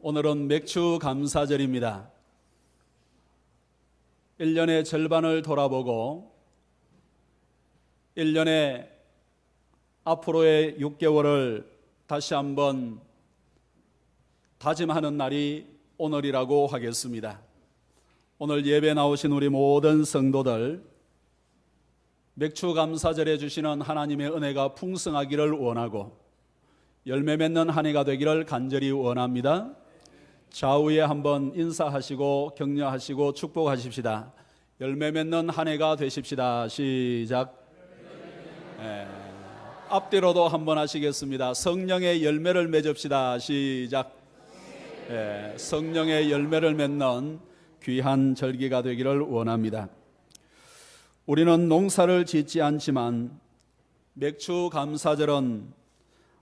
오늘은 맥주 감사절입니다. 1년의 절반을 돌아보고 1년의 앞으로의 6개월을 다시 한번 다짐하는 날이 오늘이라고 하겠습니다. 오늘 예배 나오신 우리 모든 성도들, 맥주 감사절에 주시는 하나님의 은혜가 풍성하기를 원하고 열매 맺는 한 해가 되기를 간절히 원합니다. 좌우에 한번 인사하시고 격려하시고 축복하십시다. 열매 맺는 한 해가 되십시다. 시작. 앞뒤로도 한번 하시겠습니다. 성령의 열매를 맺읍시다. 시작. 성령의 열매를 맺는 귀한 절기가 되기를 원합니다. 우리는 농사를 짓지 않지만 맥주 감사절은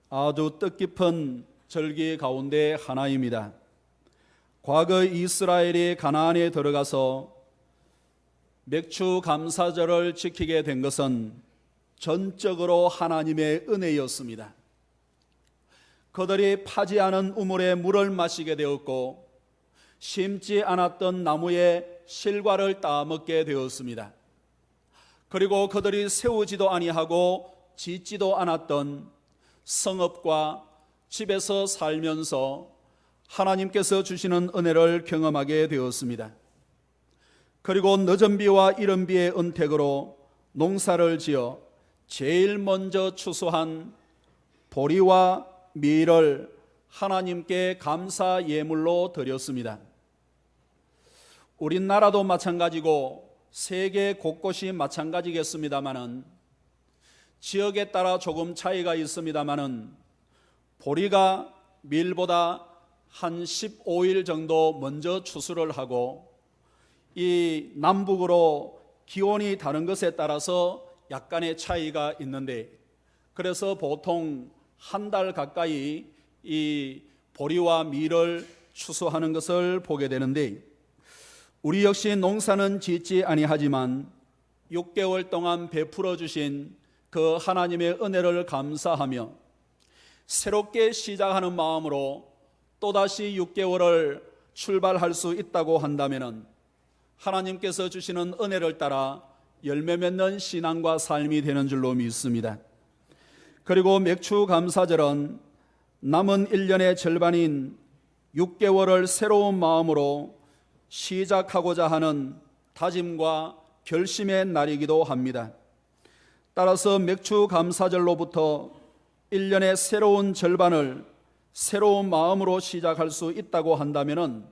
아주 뜻깊은 절기 가운데 하나입니다. 과거 이스라엘이 가나안에 들어가서 맥주 감사절을 지키게 된 것은 전적으로 하나님의 은혜였습니다. 그들이 파지 않은 우물에 물을 마시게 되었고 심지 않았던 나무에 실과를 따먹게 되었습니다. 그리고 그들이 세우지도 아니하고 짓지도 않았던 성읍과 집에서 살면서 하나님께서 주시는 은혜를 경험하게 되었습니다. 그리고 늦은 비와 이른 비의 은택으로 농사를 지어 제일 먼저 추수한 보리와 밀을 하나님께 감사 예물로 드렸습니다. 우리나라도 마찬가지고 세계 곳곳이 마찬가지겠습니다마는 지역에 따라 조금 차이가 있습니다마는 보리가 밀보다 한 15일 정도 먼저 추수를 하고 이 남북으로 기온이 다른 것에 따라서 약간의 차이가 있는데 그래서 보통 한 달 가까이 이 보리와 밀을 추수하는 것을 보게 되는데 우리 역시 농사는 짓지 아니하지만 6개월 동안 베풀어 주신 그 하나님의 은혜를 감사하며 새롭게 시작하는 마음으로 또다시 6개월을 출발할 수 있다고 한다면 하나님께서 주시는 은혜를 따라 열매 맺는 신앙과 삶이 되는 줄로 믿습니다. 그리고 맥주 감사절은 남은 1년의 절반인 6개월을 새로운 마음으로 시작하고자 하는 다짐과 결심의 날이기도 합니다. 따라서 맥주 감사절로부터 1년의 새로운 절반을 새로운 마음으로 시작할 수 있다고 한다면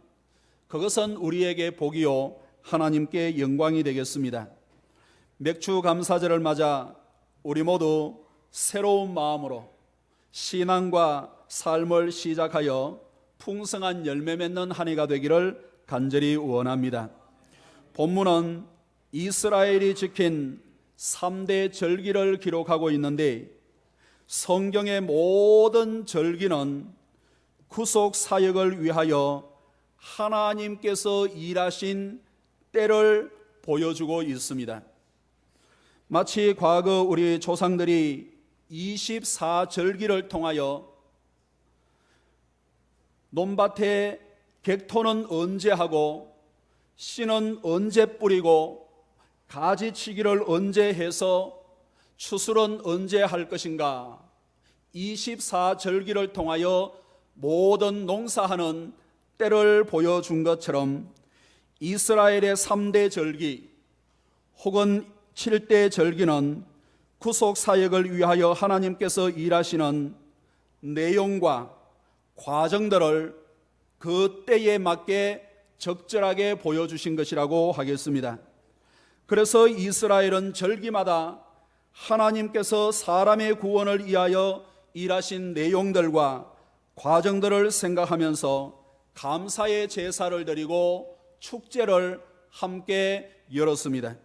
그것은 우리에게 복이요 하나님께 영광이 되겠습니다. 맥주 감사절을 맞아 우리 모두 새로운 마음으로 신앙과 삶을 시작하여 풍성한 열매 맺는 한 해가 되기를 간절히 원합니다. 본문은 이스라엘이 지킨 3대 절기를 기록하고 있는데 성경의 모든 절기는 구속 사역을 위하여 하나님께서 일하신 때를 보여주고 있습니다. 마치 과거 우리 조상들이 24절기를 통하여 논밭에 객토는 언제 하고 씨는 언제 뿌리고 가지치기를 언제 해서 추수는 언제 할 것인가 24절기를 통하여 모든 농사하는 때를 보여준 것처럼 이스라엘의 3대 절기 혹은 7대 절기는 구속 사역을 위하여 하나님께서 일하시는 내용과 과정들을 그 때에 맞게 적절하게 보여주신 것이라고 하겠습니다. 그래서 이스라엘은 절기마다 하나님께서 사람의 구원을 위하여 일하신 내용들과 과정들을 생각하면서 감사의 제사를 드리고 축제를 함께 열었습니다.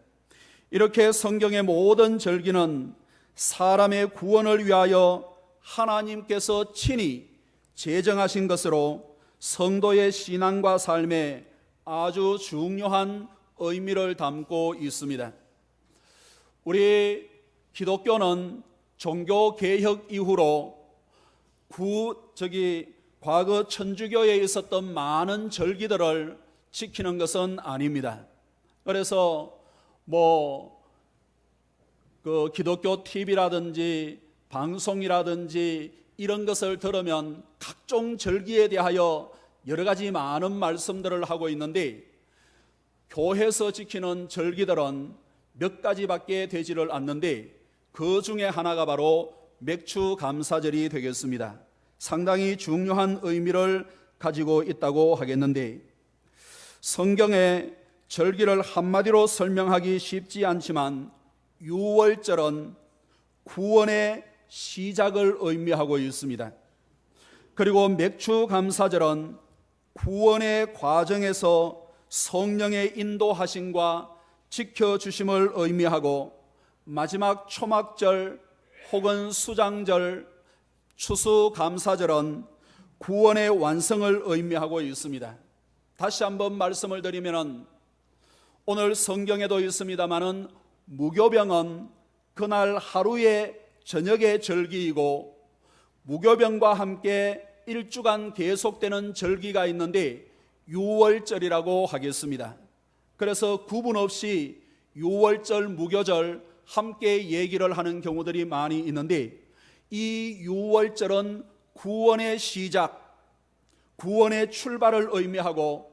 이렇게 성경의 모든 절기는 사람의 구원을 위하여 하나님께서 친히 제정하신 것으로 성도의 신앙과 삶에 아주 중요한 의미를 담고 있습니다. 우리 기독교는 종교개혁 이후로 과거 천주교에 있었던 많은 절기들을 지키는 것은 아닙니다. 그래서 그 기독교 TV라든지 방송이라든지 이런 것을 들으면 각종 절기에 대하여 여러 가지 많은 말씀들을 하고 있는데, 교회에서 지키는 절기들은 몇 가지밖에 되지를 않는데, 그 중에 하나가 바로 맥추감사절이 되겠습니다. 상당히 중요한 의미를 가지고 있다고 하겠는데, 성경에 절기를 한마디로 설명하기 쉽지 않지만 유월절은 구원의 시작을 의미하고 있습니다. 그리고 맥추감사절은 구원의 과정에서 성령의 인도하심과 지켜주심을 의미하고, 마지막 초막절 혹은 수장절, 추수감사절은 구원의 완성을 의미하고 있습니다. 다시 한번 말씀을 드리면, 오늘 성경에도 있습니다마는 무교병은 그날 하루의 저녁의 절기이고, 무교병과 함께 일주간 계속되는 절기가 있는데 유월절이라고 하겠습니다. 그래서 구분 없이 유월절, 무교절 함께 얘기를 하는 경우들이 많이 있는데, 이 유월절은 구원의 시작, 구원의 출발을 의미하고,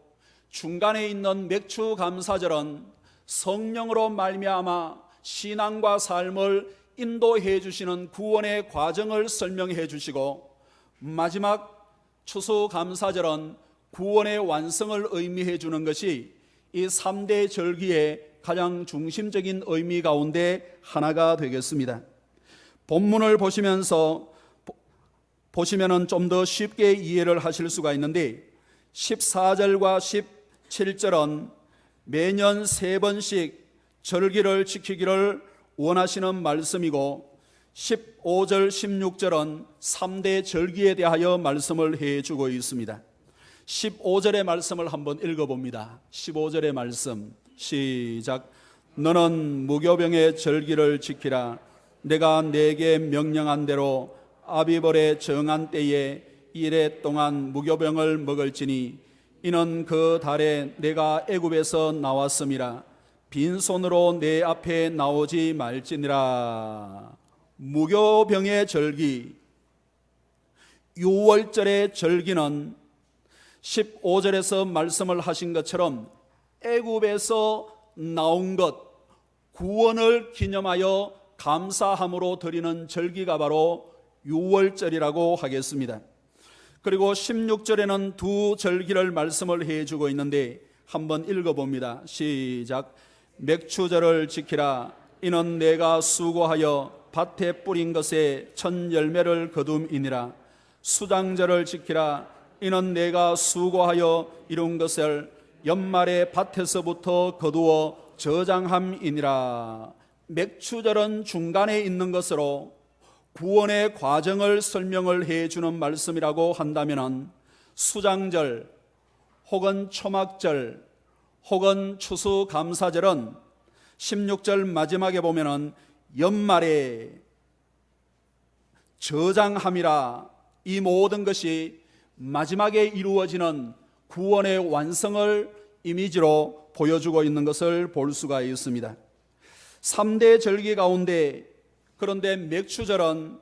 중간에 있는 맥추감사절은 성령으로 말미암아 신앙과 삶을 인도해 주시는 구원의 과정을 설명해 주시고, 마지막 추수감사절은 구원의 완성을 의미해 주는 것이 이 3대 절기의 가장 중심적인 의미 가운데 하나가 되겠습니다. 본문을 보시면은 좀 더 쉽게 이해를 하실 수가 있는데, 14절과 17절은 매년 3번씩 절기를 지키기를 원하시는 말씀이고, 15절, 16절은 3대 절기에 대하여 말씀을 해주고 있습니다. 15절의 말씀을 한번 읽어봅니다. 15절의 말씀 시작. 너는 무교병의 절기를 지키라. 내가 내게 명령한 대로 아비벌의 정한 때에 이래 동안 무교병을 먹을지니, 이는 그 달에 내가 애굽에서 나왔음이라. 빈손으로 내 앞에 나오지 말지니라. 무교병의 절기, 유월절의 절기는 15절에서 말씀을 하신 것처럼 애굽에서 나온 것, 구원을 기념하여 감사함으로 드리는 절기가 바로 유월절이라고 하겠습니다. 그리고 16절에는 두 절기를 말씀을 해주고 있는데 한번 읽어봅니다. 시작. 맥추절을 지키라. 이는 내가 수고하여 밭에 뿌린 것에 첫 열매를 거둠이니라. 수장절을 지키라. 이는 내가 수고하여 이룬 것을 연말에 밭에서부터 거두어 저장함이니라. 맥추절은 중간에 있는 것으로 구원의 과정을 설명을 해주는 말씀이라고 한다면, 수장절 혹은 초막절 혹은 추수감사절은 16절 마지막에 보면은 연말에 저장함이라. 이 모든 것이 마지막에 이루어지는 구원의 완성을 이미지로 보여주고 있는 것을 볼 수가 있습니다. 3대 절기 가운데 그런데 맥추절은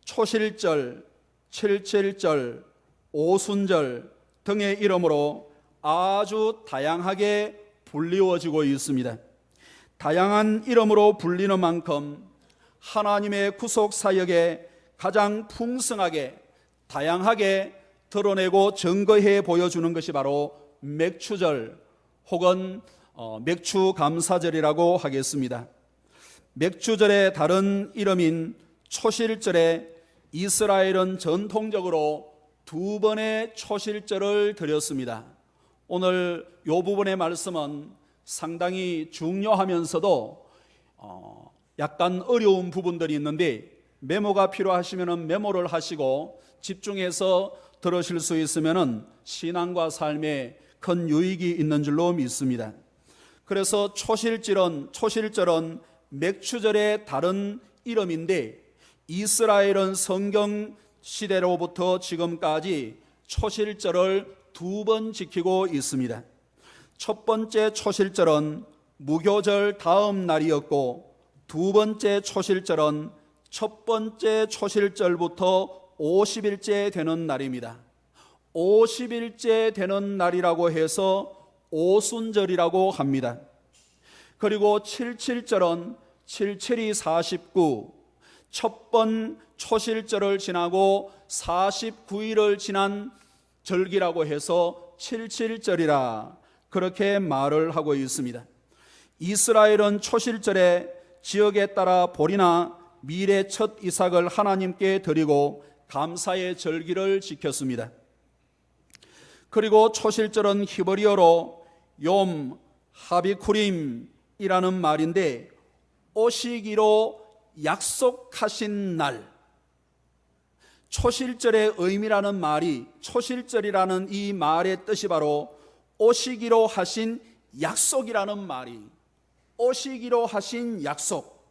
초실절, 칠칠절, 오순절 등의 이름으로 아주 다양하게 불리워지고 있습니다. 다양한 이름으로 불리는 만큼 하나님의 구속 사역에 가장 풍성하게 다양하게 드러내고 증거해 보여주는 것이 바로 맥추절 혹은 맥추감사절이라고 하겠습니다. 맥추절의 다른 이름인 초실절에 이스라엘은 전통적으로 2번의 초실절을 드렸습니다. 오늘 이 부분의 말씀은 상당히 중요하면서도 약간 어려운 부분들이 있는데, 메모가 필요하시면 메모를 하시고 집중해서 들으실 수 있으면 신앙과 삶에 큰 유익이 있는 줄로 믿습니다. 그래서 초실절은 맥추절의 다른 이름인데, 이스라엘은 성경 시대로부터 지금까지 초실절을 2번 지키고 있습니다. 첫 번째 초실절은 무교절 다음 날이었고, 두 번째 초실절은 첫 번째 초실절부터 50일째 되는 날입니다. 50일째 되는 날이라고 해서 오순절이라고 합니다. 그리고 77절은 77이 49, 첫 번 초실절을 지나고 49일을 지난 절기라고 해서 77절이라 그렇게 말을 하고 있습니다. 이스라엘은 초실절에 지역에 따라 보리나 밀의 첫 이삭을 하나님께 드리고 감사의 절기를 지켰습니다. 그리고 초실절은 히브리어로 욤 하비쿠림이라는 말인데, 오시기로 약속하신 날, 초실절의 의미라는 말이, 초실절이라는 이 말의 뜻이 바로 오시기로 하신 약속이라는 말이, 오시기로 하신 약속.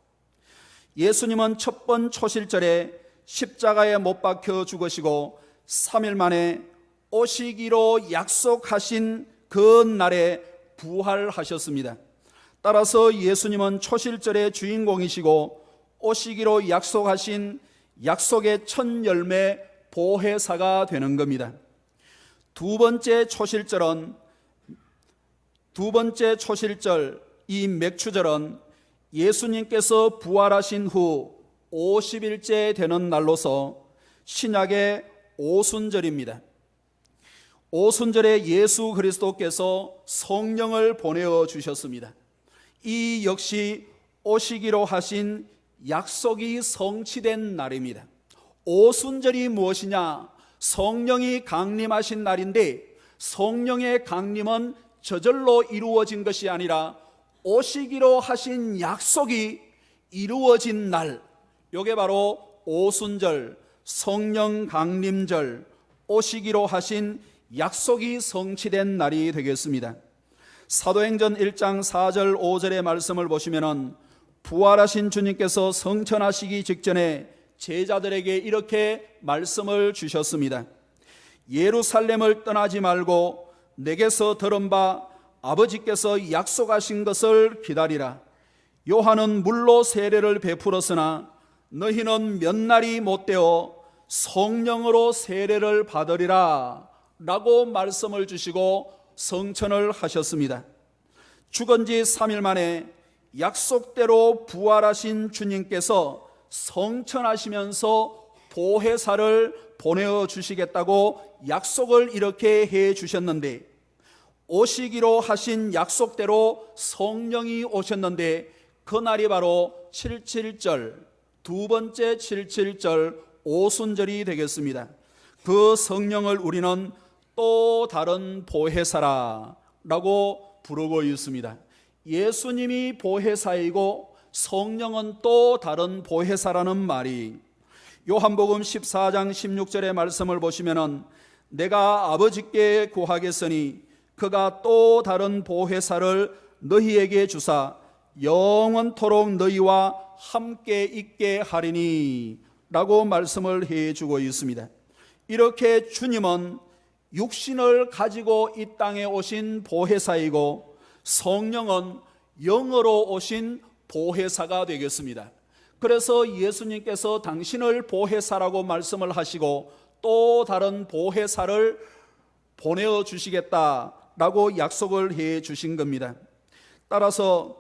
예수님은 첫 번 초실절에 십자가에 못 박혀 죽으시고 3일 만에 오시기로 약속하신 그 날에 부활하셨습니다. 따라서 예수님은 초실절의 주인공이시고 오시기로 약속하신 약속의 첫 열매 보혜사가 되는 겁니다. 두 번째 초실절, 이 맥추절은 예수님께서 부활하신 후 50일째 되는 날로서 신약의 오순절입니다. 오순절에 예수 그리스도께서 성령을 보내어 주셨습니다. 이 역시 오시기로 하신 약속이 성취된 날입니다. 오순절이 무엇이냐? 성령이 강림하신 날인데, 성령의 강림은 저절로 이루어진 것이 아니라 오시기로 하신 약속이 이루어진 날, 이게 바로 오순절, 성령 강림절, 오시기로 하신 약속이 성취된 날이 되겠습니다. 사도행전 1장 4절 5절의 말씀을 보시면 부활하신 주님께서 성천하시기 직전에 제자들에게 이렇게 말씀을 주셨습니다. 예루살렘을 떠나지 말고 내게서 들은 바 아버지께서 약속하신 것을 기다리라. 요한은 물로 세례를 베풀었으나 너희는 몇 날이 못되어 성령으로 세례를 받으리라 라고 말씀을 주시고 성천을 하셨습니다. 죽은 지 3일 만에 약속대로 부활하신 주님께서 성천하시면서 보혜사를 보내어 주시겠다고 약속을 이렇게 해 주셨는데, 오시기로 하신 약속대로 성령이 오셨는데, 그날이 바로 77절, 두 번째 77절 오순절이 되겠습니다. 그 성령을 우리는 또 다른 보혜사라고 부르고 있습니다. 예수님이 보혜사이고 성령은 또 다른 보혜사라는 말이, 요한복음 14장 16절의 말씀을 보시면 내가 아버지께 구하겠으니 그가 또 다른 보혜사를 너희에게 주사 영원토록 너희와 함께 있게 하리니 라고 말씀을 해주고 있습니다. 이렇게 주님은 육신을 가지고 이 땅에 오신 보혜사이고 성령은 영으로 오신 보혜사가 되겠습니다. 그래서 예수님께서 당신을 보혜사라고 말씀을 하시고 또 다른 보혜사를 보내어 주시겠다라고 약속을 해 주신 겁니다. 따라서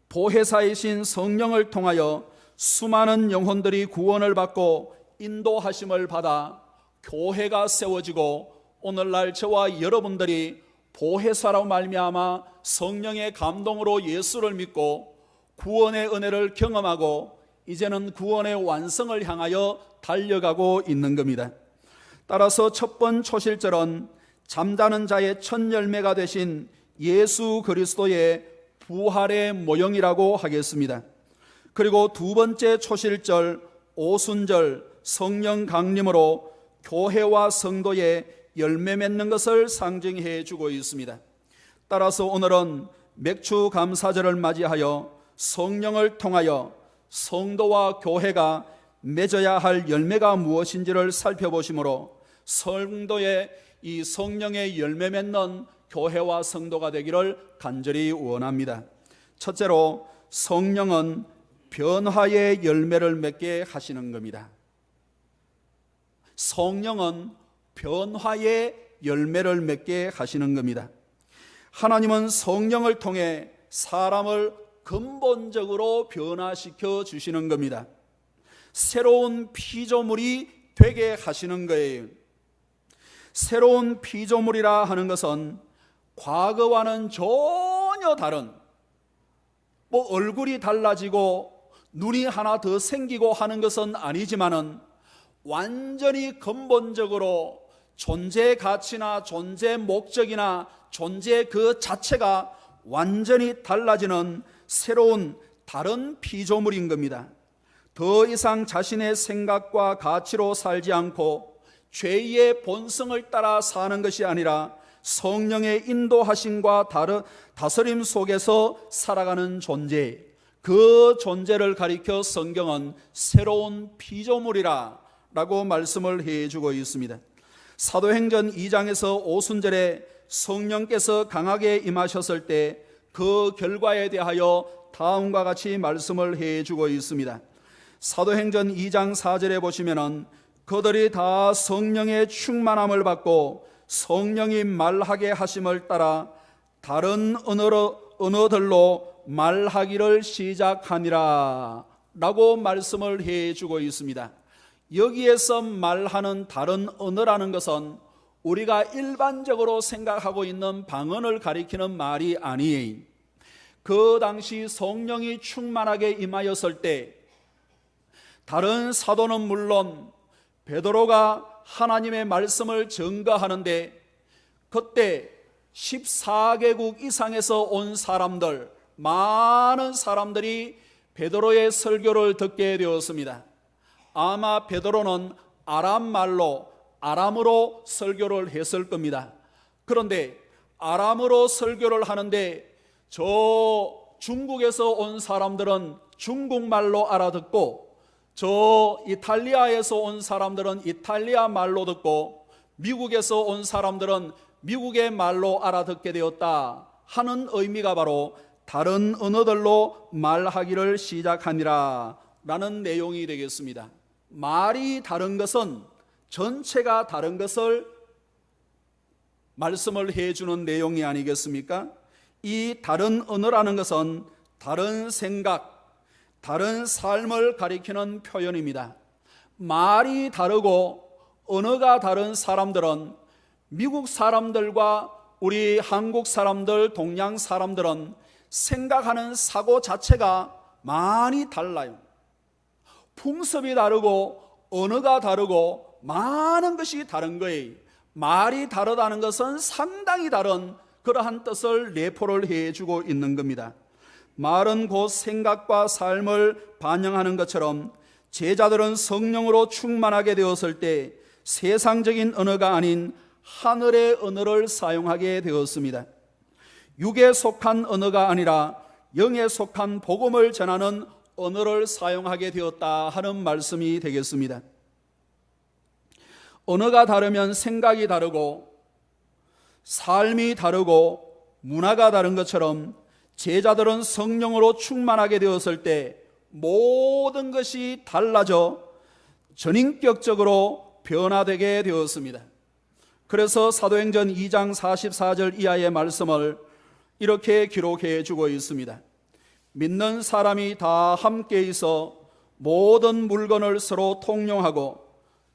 보혜사이신 성령을 통하여 수많은 영혼들이 구원을 받고 인도하심을 받아 교회가 세워지고, 오늘날 저와 여러분들이 보혜사로 말미암아 성령의 감동으로 예수를 믿고 구원의 은혜를 경험하고 이제는 구원의 완성을 향하여 달려가고 있는 겁니다. 따라서 첫 번 초실절은 잠자는 자의 첫 열매가 되신 예수 그리스도의 부활의 모형이라고 하겠습니다. 그리고 두 번째 초실절 오순절 성령 강림으로 교회와 성도의 열매 맺는 것을 상징해 주고 있습니다. 따라서 오늘은 맥주 감사절을 맞이하여 성령을 통하여 성도와 교회가 맺어야 할 열매가 무엇인지를 살펴보심으로 성도의 이 성령의 열매 맺는 교회와 성도가 되기를 간절히 원합니다. 첫째로, 성령은 변화의 열매를 맺게 하시는 겁니다. 성령은 변화의 열매를 맺게 하시는 겁니다. 하나님은 성령을 통해 사람을 근본적으로 변화시켜 주시는 겁니다. 새로운 피조물이 되게 하시는 거예요. 새로운 피조물이라 하는 것은 과거와는 전혀 다른, 얼굴이 달라지고 눈이 하나 더 생기고 하는 것은 아니지만은 완전히 근본적으로 존재 가치나 존재 목적이나 존재 그 자체가 완전히 달라지는 새로운 다른 피조물인 겁니다. 더 이상 자신의 생각과 가치로 살지 않고 죄의 본성을 따라 사는 것이 아니라 성령의 인도하심과 다스림 속에서 살아가는 존재, 그 존재를 가리켜 성경은 새로운 피조물이라 라고 말씀을 해주고 있습니다. 사도행전 2장에서 오순절에 성령께서 강하게 임하셨을 때 그 결과에 대하여 다음과 같이 말씀을 해주고 있습니다. 사도행전 2장 4절에 보시면은 그들이 다 성령의 충만함을 받고 성령이 말하게 하심을 따라 다른 언어들로 말하기를 시작하니라 라고 말씀을 해주고 있습니다. 여기에서 말하는 다른 언어라는 것은 우리가 일반적으로 생각하고 있는 방언을 가리키는 말이 아니에요. 그 당시 성령이 충만하게 임하였을 때 다른 사도는 물론 베드로가 하나님의 말씀을 증거하는데 그때 14개국 이상에서 온 사람들, 많은 사람들이 베드로의 설교를 듣게 되었습니다. 아마 베드로는 아람으로 설교를 했을 겁니다. 그런데 아람으로 설교를 하는데 저 중국에서 온 사람들은 중국말로 알아듣고 저 이탈리아에서 온 사람들은 이탈리아 말로 듣고 미국에서 온 사람들은 미국의 말로 알아듣게 되었다 하는 의미가 바로 다른 언어들로 말하기를 시작하니라 라는 내용이 되겠습니다. 말이 다른 것은 전체가 다른 것을 말씀을 해주는 내용이 아니겠습니까? 이 다른 언어라는 것은 다른 생각, 다른 삶을 가리키는 표현입니다. 말이 다르고 언어가 다른 사람들은 미국 사람들과 우리 한국 사람들, 동양 사람들은 생각하는 사고 자체가 많이 달라요. 풍습이 다르고 언어가 다르고 많은 것이 다른 거예요. 말이 다르다는 것은 상당히 다른 그러한 뜻을 내포를 해주고 있는 겁니다. 말은 곧 생각과 삶을 반영하는 것처럼 제자들은 성령으로 충만하게 되었을 때 세상적인 언어가 아닌 하늘의 언어를 사용하게 되었습니다. 육에 속한 언어가 아니라 영에 속한 복음을 전하는 언어를 사용하게 되었다 하는 말씀이 되겠습니다. 언어가 다르면 생각이 다르고 삶이 다르고 문화가 다른 것처럼 제자들은 성령으로 충만하게 되었을 때 모든 것이 달라져 전인격적으로 변화되게 되었습니다. 그래서 사도행전 2장 44절 이하의 말씀을 이렇게 기록해 주고 있습니다. 믿는 사람이 다 함께 있어 모든 물건을 서로 통용하고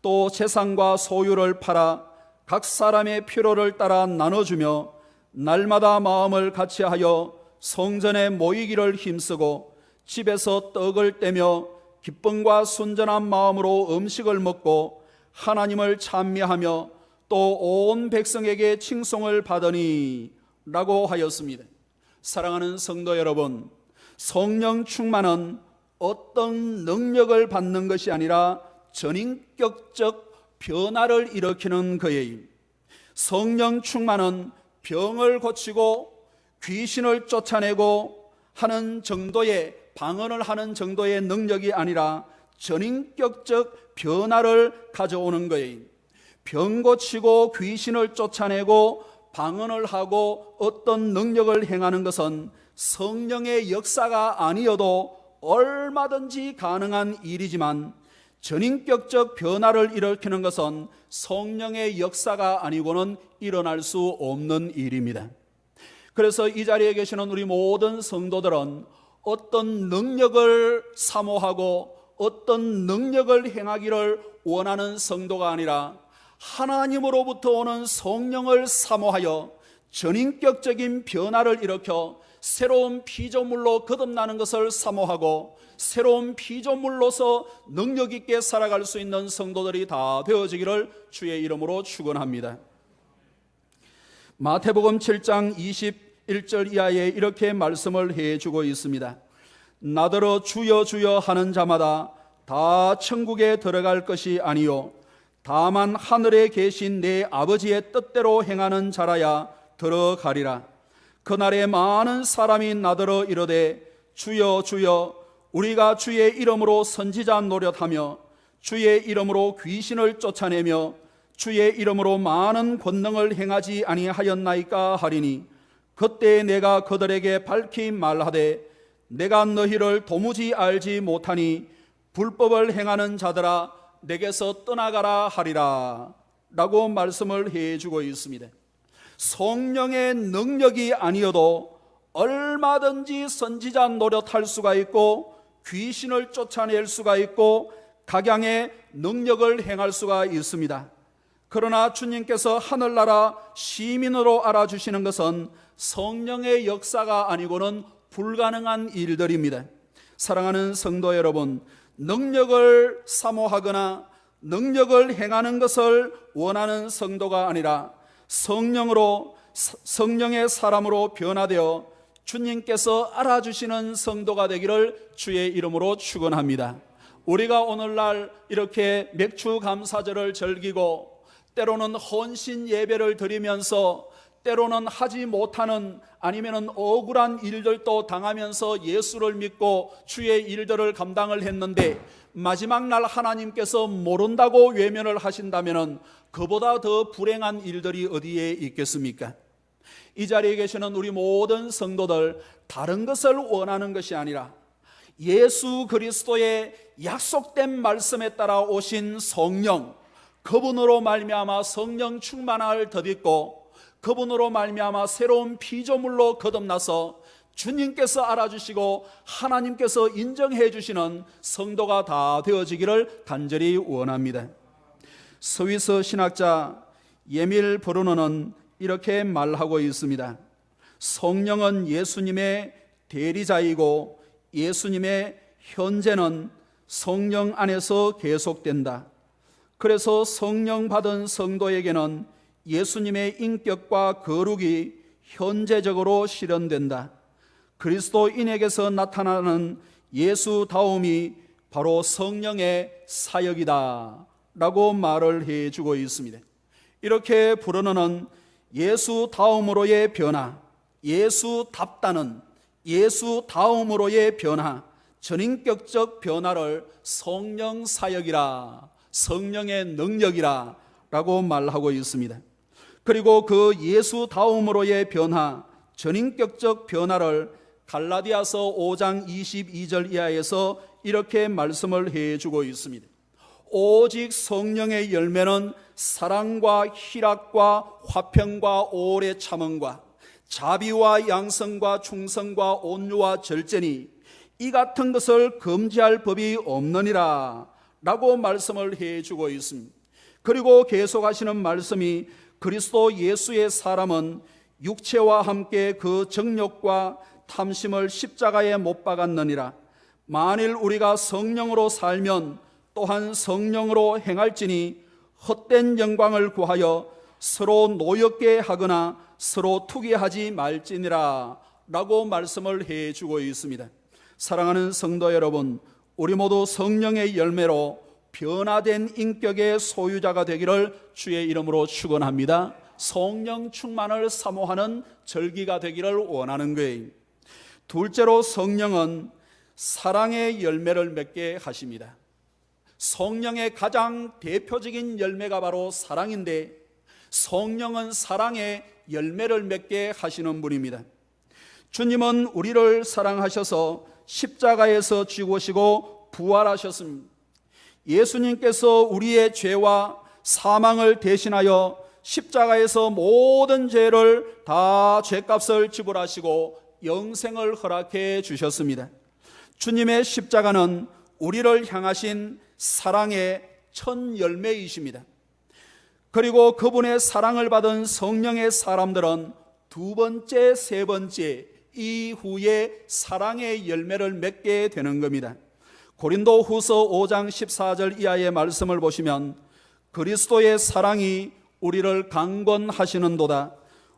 또 재산과 소유를 팔아 각 사람의 필요를 따라 나눠주며 날마다 마음을 같이하여 성전에 모이기를 힘쓰고 집에서 떡을 떼며 기쁨과 순전한 마음으로 음식을 먹고 하나님을 찬미하며 또 온 백성에게 칭송을 받으니 라고 하였습니다. 사랑하는 성도 여러분, 성령 충만은 어떤 능력을 받는 것이 아니라 전인격적 변화를 일으키는 거예요. 성령 충만은 병을 고치고 귀신을 쫓아내고 하는 정도의 방언을 하는 정도의 능력이 아니라 전인격적 변화를 가져오는 거예요. 병 고치고 귀신을 쫓아내고 방언을 하고 어떤 능력을 행하는 것은 성령의 역사가 아니어도 얼마든지 가능한 일이지만, 전인격적 변화를 일으키는 것은 성령의 역사가 아니고는 일어날 수 없는 일입니다. 그래서 이 자리에 계시는 우리 모든 성도들은 어떤 능력을 사모하고 어떤 능력을 행하기를 원하는 성도가 아니라 하나님으로부터 오는 성령을 사모하여 전인격적인 변화를 일으켜 새로운 피조물로 거듭나는 것을 사모하고 새로운 피조물로서 능력 있게 살아갈 수 있는 성도들이 다 되어지기를 주의 이름으로 축원합니다. 마태복음 7장 21절 이하에 이렇게 말씀을 해주고 있습니다. 나더러 주여 주여 하는 자마다 다 천국에 들어갈 것이 아니요 다만 하늘에 계신 내 아버지의 뜻대로 행하는 자라야 들어가리라. 그날에 많은 사람이 나더러 이르되 주여 주여 우리가 주의 이름으로 선지자 노릇하며 주의 이름으로 귀신을 쫓아내며 주의 이름으로 많은 권능을 행하지 아니하였나이까 하리니, 그때 내가 그들에게 밝히 말하되 내가 너희를 도무지 알지 못하니 불법을 행하는 자들아 내게서 떠나가라 하리라 라고 말씀을 해주고 있습니다. 성령의 능력이 아니어도 얼마든지 선지자 노릇할 수가 있고 귀신을 쫓아낼 수가 있고 각양의 능력을 행할 수가 있습니다. 그러나 주님께서 하늘나라 시민으로 알아주시는 것은 성령의 역사가 아니고는 불가능한 일들입니다. 사랑하는 성도 여러분, 능력을 사모하거나 능력을 행하는 것을 원하는 성도가 아니라 성령의 사람으로 변화되어 주님께서 알아주시는 성도가 되기를 주의 이름으로 축원합니다. 우리가 오늘날 이렇게 맥주 감사절을 즐기고 때로는 헌신 예배를 드리면서 때로는 하지 못하는 아니면 억울한 일들도 당하면서 예수를 믿고 주의 일들을 감당을 했는데 마지막 날 하나님께서 모른다고 외면을 하신다면 그보다 더 불행한 일들이 어디에 있겠습니까? 이 자리에 계시는 우리 모든 성도들, 다른 것을 원하는 것이 아니라 예수 그리스도의 약속된 말씀에 따라 오신 성령, 그분으로 말미암아 성령 충만을 덧입고 그분으로 말미암아 새로운 피조물로 거듭나서 주님께서 알아주시고 하나님께서 인정해 주시는 성도가 다 되어지기를 간절히 원합니다. 스위스 신학자 예밀 브루너는 이렇게 말하고 있습니다. 성령은 예수님의 대리자이고 예수님의 현재는 성령 안에서 계속된다. 그래서 성령 받은 성도에게는 예수님의 인격과 거룩이 현재적으로 실현된다. 그리스도인에게서 나타나는 예수다움이 바로 성령의 사역이다 라고 말을 해주고 있습니다. 이렇게 브루너는 예수다움으로의 변화, 예수답다는 예수다움으로의 변화, 전인격적 변화를 성령 사역이라, 성령의 능력이라 라고 말하고 있습니다. 그리고 그 예수다움으로의 변화, 전인격적 변화를 갈라디아서 5장 22절 이하에서 이렇게 말씀을 해주고 있습니다. 오직 성령의 열매는 사랑과 희락과 화평과 오래 참음과 자비와 양성과 충성과 온유와 절제니 이 같은 것을 금지할 법이 없느니라 라고 말씀을 해주고 있습니다. 그리고 계속하시는 말씀이 그리스도 예수의 사람은 육체와 함께 그 정욕과 탐심을 십자가에 못 박았느니라. 만일 우리가 성령으로 살면 또한 성령으로 행할지니 헛된 영광을 구하여 서로 노엽게 하거나 서로 투기하지 말지니라 라고 말씀을 해주고 있습니다. 사랑하는 성도 여러분, 우리 모두 성령의 열매로 변화된 인격의 소유자가 되기를 주의 이름으로 축원합니다. 성령 충만을 사모하는 절기가 되기를 원하는 거예요. 둘째로 성령은 사랑의 열매를 맺게 하십니다. 성령의 가장 대표적인 열매가 바로 사랑인데, 성령은 사랑의 열매를 맺게 하시는 분입니다. 주님은 우리를 사랑하셔서 십자가에서 죽으시고 부활하셨습니다. 예수님께서 우리의 죄와 사망을 대신하여 십자가에서 모든 죄를 다 죄값을 지불하시고 영생을 허락해 주셨습니다. 주님의 십자가는 우리를 향하신 사랑의 첫 열매이십니다. 그리고 그분의 사랑을 받은 성령의 사람들은 두 번째, 세 번째 이후에 사랑의 열매를 맺게 되는 겁니다. 고린도후서 5장 14절 이하의 말씀을 보시면 그리스도의 사랑이 우리를 강권하시는도다.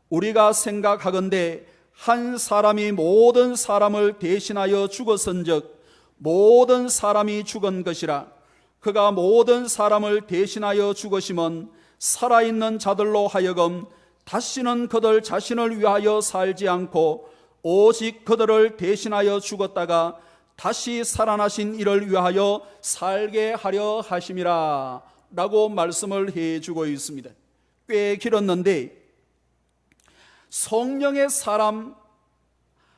우리가 생각하건대 한 사람이 모든 사람을 대신하여 죽었은즉 모든 사람이 죽은 것이라. 그가 모든 사람을 대신하여 죽으심은 살아있는 자들로 하여금 다시는 그들 자신을 위하여 살지 않고 오직 그들을 대신하여 죽었다가 다시 살아나신 이를 위하여 살게 하려 하심이라 라고 말씀을 해주고 있습니다. 꽤 길었는데 성령의 사람,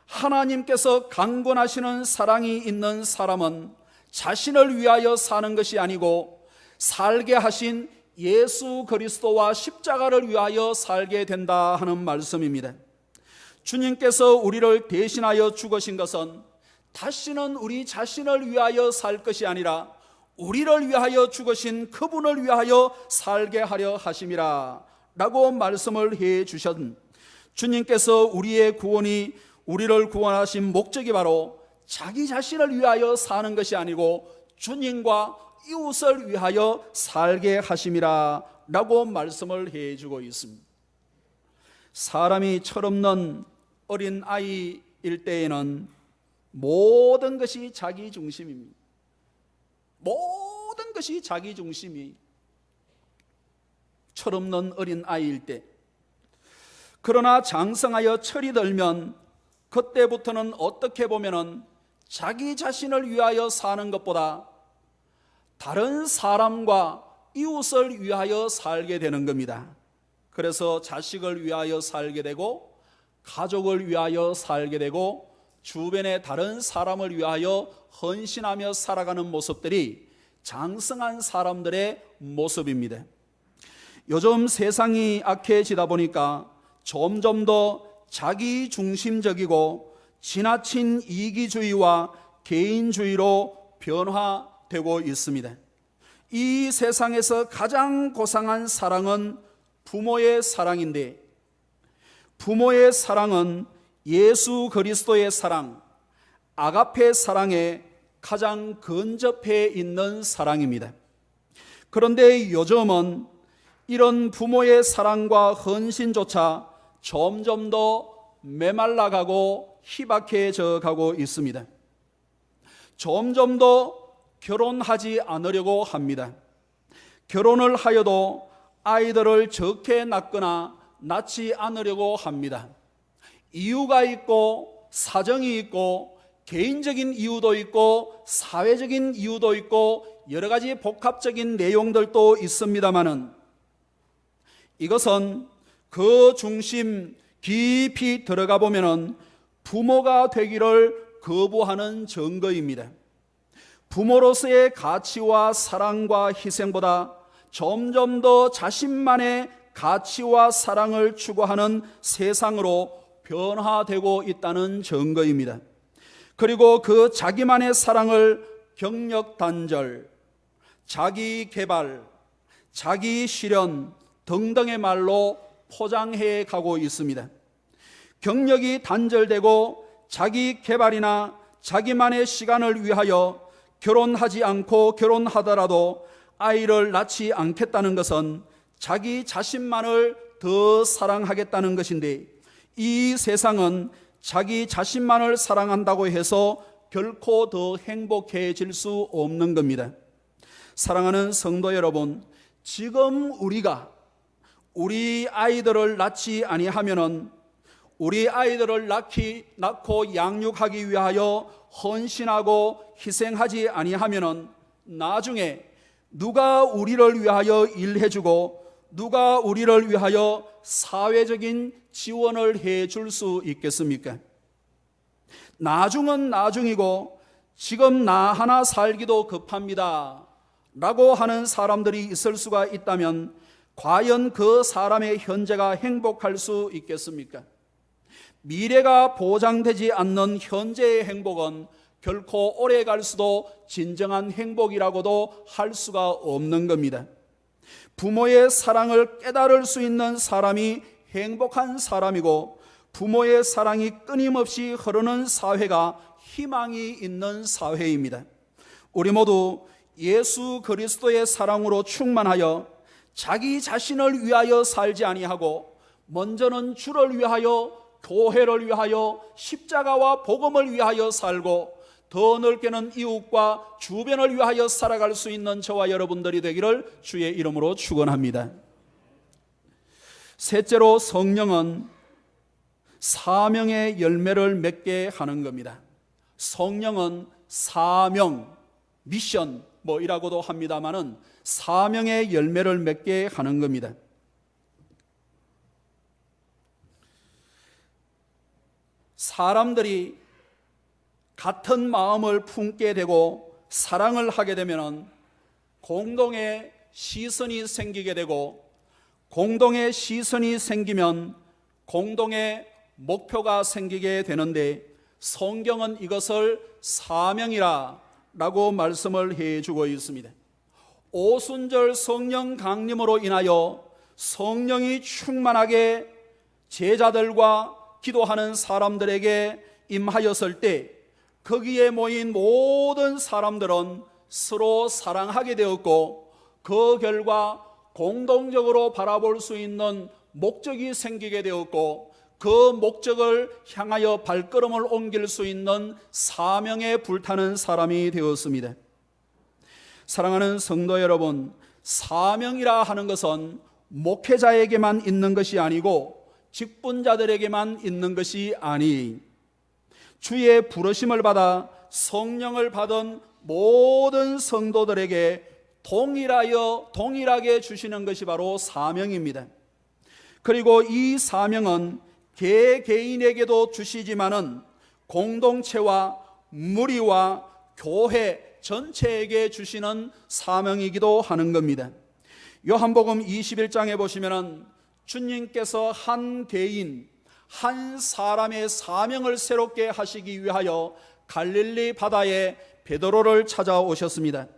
하나님께서 강권하시는 사랑이 있는 사람은 자신을 위하여 사는 것이 아니고 살게 하신 예수 그리스도와 십자가를 위하여 살게 된다 하는 말씀입니다. 주님께서 우리를 대신하여 죽으신 것은 다시는 우리 자신을 위하여 살 것이 아니라 우리를 위하여 죽으신 그분을 위하여 살게 하려 하심이라 라고 말씀을 해 주신 주님께서 우리의 구원이 우리를 구원하신 목적이 바로 자기 자신을 위하여 사는 것이 아니고 주님과 이웃을 위하여 살게 하심이라 라고 말씀을 해 주고 있습니다. 사람이 철없는 어린 아이일 때에는 모든 것이 자기 중심입니다. 모든 것이 자기 중심이 철없는 어린 아이일 때. 그러나 장성하여 철이 들면 그때부터는 어떻게 보면은 자기 자신을 위하여 사는 것보다 다른 사람과 이웃을 위하여 살게 되는 겁니다. 그래서 자식을 위하여 살게 되고 가족을 위하여 살게 되고 주변의 다른 사람을 위하여 헌신하며 살아가는 모습들이 장성한 사람들의 모습입니다. 요즘 세상이 악해지다 보니까 점점 더 자기 중심적이고 지나친 이기주의와 개인주의로 변화되고 있습니다. 이 세상에서 가장 고상한 사랑은 부모의 사랑인데, 부모의 사랑은 예수 그리스도의 사랑, 아가페 사랑에 가장 근접해 있는 사랑입니다. 그런데 요즘은 이런 부모의 사랑과 헌신조차 점점 더 메말라가고 희박해져 가고 있습니다. 점점 더 결혼하지 않으려고 합니다. 결혼을 하여도 아이들을 적게 낳거나 낳지 않으려고 합니다. 이유가 있고 사정이 있고 개인적인 이유도 있고 사회적인 이유도 있고 여러 가지 복합적인 내용들도 있습니다마는 이것은 그 중심 깊이 들어가 보면은 부모가 되기를 거부하는 증거입니다. 부모로서의 가치와 사랑과 희생보다 점점 더 자신만의 가치와 사랑을 추구하는 세상으로 변화되고 있다는 증거입니다. 그리고 그 자기만의 사랑을 경력 단절, 자기 개발, 자기 실현 등등의 말로 포장해 가고 있습니다. 경력이 단절되고 자기 개발이나 자기만의 시간을 위하여 결혼하지 않고 결혼하더라도 아이를 낳지 않겠다는 것은 자기 자신만을 더 사랑하겠다는 것인데, 이 세상은 자기 자신만을 사랑한다고 해서 결코 더 행복해질 수 없는 겁니다. 사랑하는 성도 여러분, 지금 우리가 우리 아이들을 낳지 아니하면은 우리 아이들을 낳고 양육하기 위하여 헌신하고 희생하지 아니하면은 나중에 누가 우리를 위하여 일해주고 누가 우리를 위하여 사회적인 지원을 해줄 수 있겠습니까? 나중은 나중이고 지금 나 하나 살기도 급합니다 라고 하는 사람들이 있을 수가 있다면 과연 그 사람의 현재가 행복할 수 있겠습니까? 미래가 보장되지 않는 현재의 행복은 결코 오래 갈 수도 진정한 행복이라고도 할 수가 없는 겁니다. 부모의 사랑을 깨달을 수 있는 사람이 행복한 사람이고 부모의 사랑이 끊임없이 흐르는 사회가 희망이 있는 사회입니다. 우리 모두 예수 그리스도의 사랑으로 충만하여 자기 자신을 위하여 살지 아니하고 먼저는 주를 위하여, 교회를 위하여, 십자가와 복음을 위하여 살고 더 넓게는 이웃과 주변을 위하여 살아갈 수 있는 저와 여러분들이 되기를 주의 이름으로 축원합니다. 셋째로, 성령은 사명의 열매를 맺게 하는 겁니다. 성령은 사명, 미션 이라고도 합니다마는 사명의 열매를 맺게 하는 겁니다. 사람들이 같은 마음을 품게 되고 사랑을 하게 되면 공동의 시선이 생기게 되고, 공동의 시선이 생기면 공동의 목표가 생기게 되는데, 성경은 이것을 사명이라 라고 말씀을 해주고 있습니다. 오순절 성령 강림으로 인하여 성령이 충만하게 제자들과 기도하는 사람들에게 임하였을 때 거기에 모인 모든 사람들은 서로 사랑하게 되었고, 그 결과 공동적으로 바라볼 수 있는 목적이 생기게 되었고, 그 목적을 향하여 발걸음을 옮길 수 있는 사명에 불타는 사람이 되었습니다. 사랑하는 성도 여러분, 사명이라 하는 것은 목회자에게만 있는 것이 아니고 직분자들에게만 있는 것이 아니, 주의 부르심을 받아 성령을 받은 모든 성도들에게 동일하게 주시는 것이 바로 사명입니다. 그리고 이 사명은 개개인에게도 주시지만은 공동체와 무리와 교회 전체에게 주시는 사명이기도 하는 겁니다. 요한복음 21장에 보시면은 주님께서 한 개인, 한 사람의 사명을 새롭게 하시기 위하여 갈릴리 바다에 베드로를 찾아오셨습니다.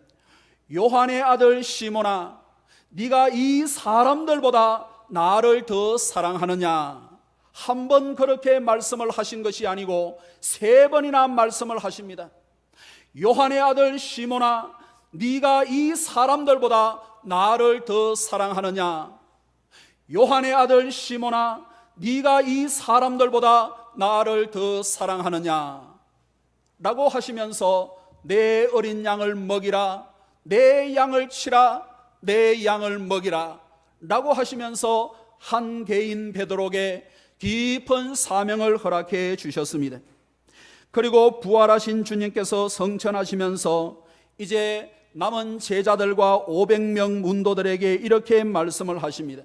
요한의 아들 시몬아, 네가 이 사람들보다 나를 더 사랑하느냐? 한 번 그렇게 말씀을 하신 것이 아니고 3번이나 말씀을 하십니다. 요한의 아들 시몬아, 네가 이 사람들보다 나를 더 사랑하느냐? 요한의 아들 시몬아, 네가 이 사람들보다 나를 더 사랑하느냐? 라고 하시면서 내 어린 양을 먹이라, 내 양을 치라, 내 양을 먹이라 라고 하시면서 한 개인 베드로에게 깊은 사명을 허락해 주셨습니다. 그리고 부활하신 주님께서 성천하시면서 이제 남은 제자들과 500명 문도들에게 이렇게 말씀을 하십니다.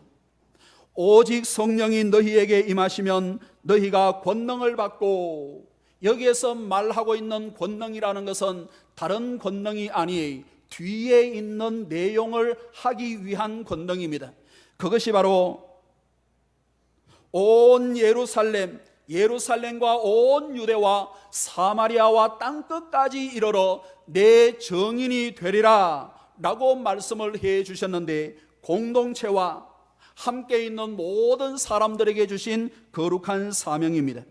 오직 성령이 너희에게 임하시면 너희가 권능을 받고, 여기에서 말하고 있는 권능이라는 것은 다른 권능이 아니 뒤에 있는 내용을 하기 위한 권능입니다. 그것이 바로 온 예루살렘과 온 유대와 사마리아와 땅끝까지 이르러 내 증인이 되리라 라고 말씀을 해 주셨는데, 공동체와 함께 있는 모든 사람들에게 주신 거룩한 사명입니다.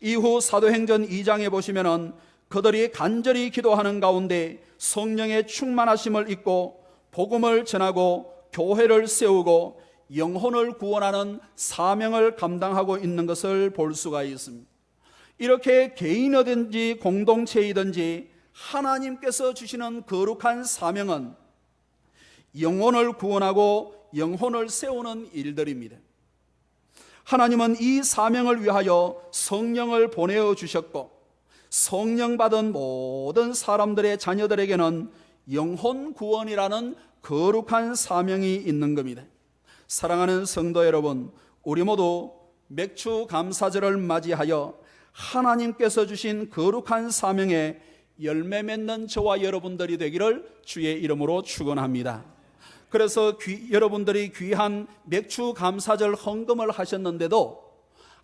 이후 사도행전 2장에 보시면은 그들이 간절히 기도하는 가운데 성령의 충만하심을 입고 복음을 전하고 교회를 세우고 영혼을 구원하는 사명을 감당하고 있는 것을 볼 수가 있습니다. 이렇게 개인이든지 공동체이든지 하나님께서 주시는 거룩한 사명은 영혼을 구원하고 영혼을 세우는 일들입니다. 하나님은 이 사명을 위하여 성령을 보내어 주셨고, 성령 받은 모든 사람들의 자녀들에게는 영혼 구원이라는 거룩한 사명이 있는 겁니다. 사랑하는 성도 여러분, 우리 모두 맥주 감사절을 맞이하여 하나님께서 주신 거룩한 사명에 열매 맺는 저와 여러분들이 되기를 주의 이름으로 축원합니다. 그래서 여러분들이 귀한 맥주 감사절 헌금을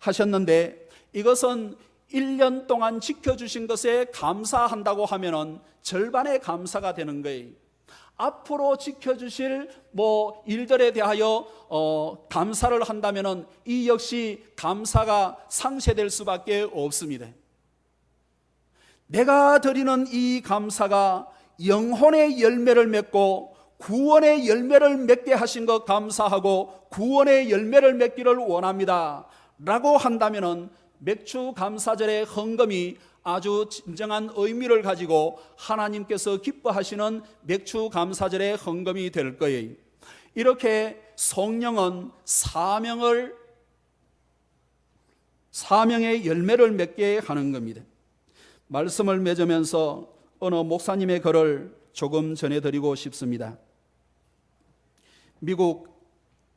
하셨는데 이것은 1년 동안 지켜주신 것에 감사한다고 하면은 절반의 감사가 되는 거예요. 앞으로 지켜주실 일들에 대하여 감사를 한다면은 이 역시 감사가 상쇄될 수밖에 없습니다. 내가 드리는 이 감사가 영혼의 열매를 맺고 구원의 열매를 맺게 하신 것 감사하고 구원의 열매를 맺기를 원합니다 라고 한다면은 맥주 감사절의 헌금이 아주 진정한 의미를 가지고 하나님께서 기뻐하시는 맥주 감사절의 헌금이 될 거예요. 이렇게 성령은 사명의 열매를 맺게 하는 겁니다. 말씀을 맺으면서 어느 목사님의 글을 조금 전해드리고 싶습니다. 미국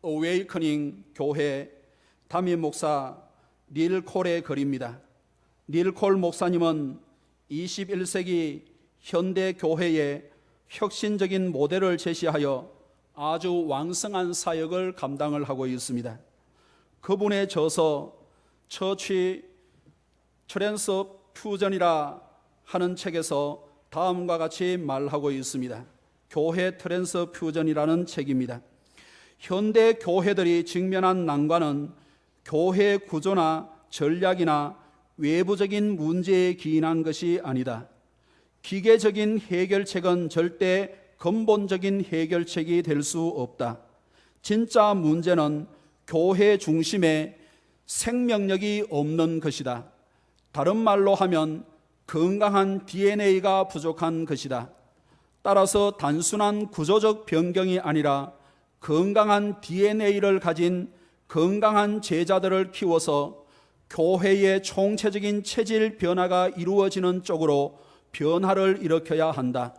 어웨이커닝 교회 담임 목사 닐 콜의 글입니다. 닐 콜 목사님은 21세기 현대 교회의 혁신적인 모델을 제시하여 아주 왕성한 사역을 감당을 하고 있습니다. 그분의 저서 처치 트랜스퓨전이라 하는 책에서 다음과 같이 말하고 있습니다. 교회 트랜스퓨전이라는 책입니다. 현대 교회들이 직면한 난관은 교회 구조나 전략이나 외부적인 문제에 기인한 것이 아니다. 기계적인 해결책은 절대 근본적인 해결책이 될 수 없다. 진짜 문제는 교회 중심에 생명력이 없는 것이다. 다른 말로 하면 건강한 DNA가 부족한 것이다. 따라서 단순한 구조적 변경이 아니라 건강한 DNA를 가진 건강한 제자들을 키워서 교회의 총체적인 체질 변화가 이루어지는 쪽으로 변화를 일으켜야 한다.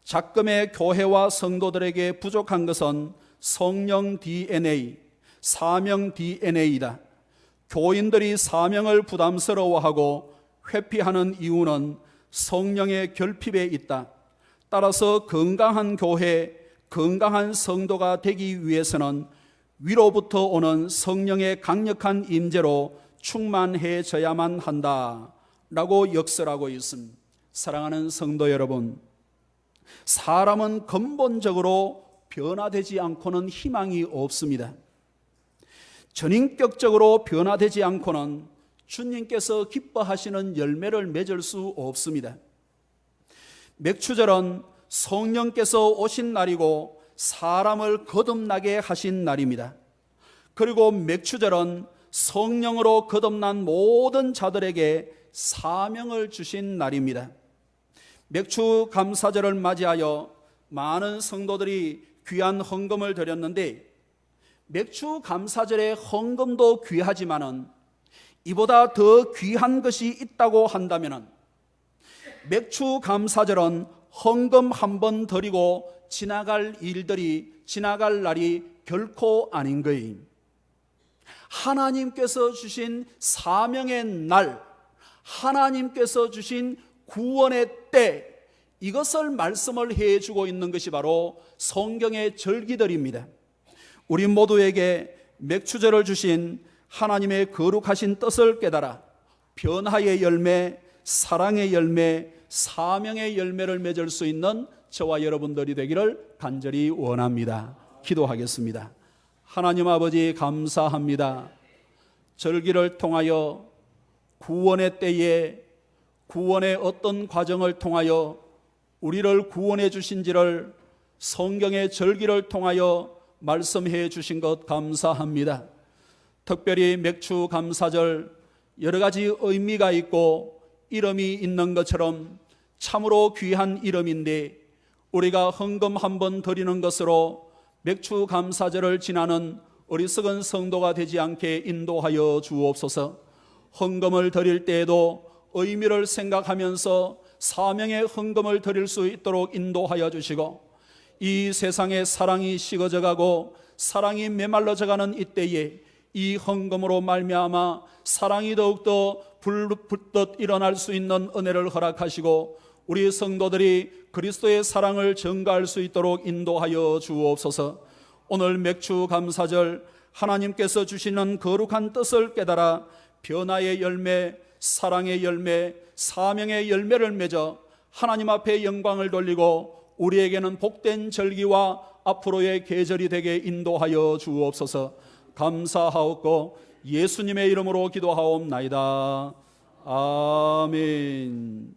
작금의 교회와 성도들에게 부족한 것은 성령 DNA, 사명 DNA이다. 교인들이 사명을 부담스러워하고 회피하는 이유는 성령의 결핍에 있다. 따라서 건강한 교회, 건강한 성도가 되기 위해서는 위로부터 오는 성령의 강력한 임재로 충만해져야만 한다 라고 역설하고 있습니다. 사랑하는 성도 여러분, 사람은 근본적으로 변화되지 않고는 희망이 없습니다. 전인격적으로 변화되지 않고는 주님께서 기뻐하시는 열매를 맺을 수 없습니다. 맥추절은 성령께서 오신 날이고 사람을 거듭나게 하신 날입니다. 그리고 맥추절은 성령으로 거듭난 모든 자들에게 사명을 주신 날입니다. 맥추 감사절을 맞이하여 많은 성도들이 귀한 헌금을 드렸는데 맥추 감사절의 헌금도 귀하지만은 이보다 더 귀한 것이 있다고 한다면은 맥추 감사절은 헌금 한 번 드리고 지나갈 날이 결코 아닌 거예요. 하나님께서 주신 사명의 날, 하나님께서 주신 구원의 때, 이것을 말씀을 해주고 있는 것이 바로 성경의 절기들입니다. 우리 모두에게 맥추절을 주신 하나님의 거룩하신 뜻을 깨달아 변화의 열매, 사랑의 열매, 사명의 열매를 맺을 수 있는 저와 여러분들이 되기를 간절히 원합니다. 기도하겠습니다. 하나님 아버지 감사합니다. 절기를 통하여 구원의 때에 구원의 어떤 과정을 통하여 우리를 구원해 주신지를 성경의 절기를 통하여 말씀해 주신 것 감사합니다. 특별히 맥추 감사절 여러 가지 의미가 있고 이름이 있는 것처럼 참으로 귀한 이름인데 우리가 헌금 한 번 드리는 것으로 맥추 감사절을 지나는 어리석은 성도가 되지 않게 인도하여 주옵소서. 헌금을 드릴 때에도 의미를 생각하면서 사명의 헌금을 드릴 수 있도록 인도하여 주시고, 이 세상의 사랑이 식어져 가고 사랑이 메말라져가는 이때에 이 헌금으로 말미암아 사랑이 더욱더 불붙듯 일어날 수 있는 은혜를 허락하시고, 우리 성도들이 그리스도의 사랑을 전가할 수 있도록 인도하여 주옵소서. 오늘 맥주 감사절 하나님께서 주시는 거룩한 뜻을 깨달아 변화의 열매, 사랑의 열매, 사명의 열매를 맺어 하나님 앞에 영광을 돌리고 우리에게는 복된 절기와 앞으로의 계절이 되게 인도하여 주옵소서. 감사하옵고 예수님의 이름으로 기도하옵나이다. 아멘.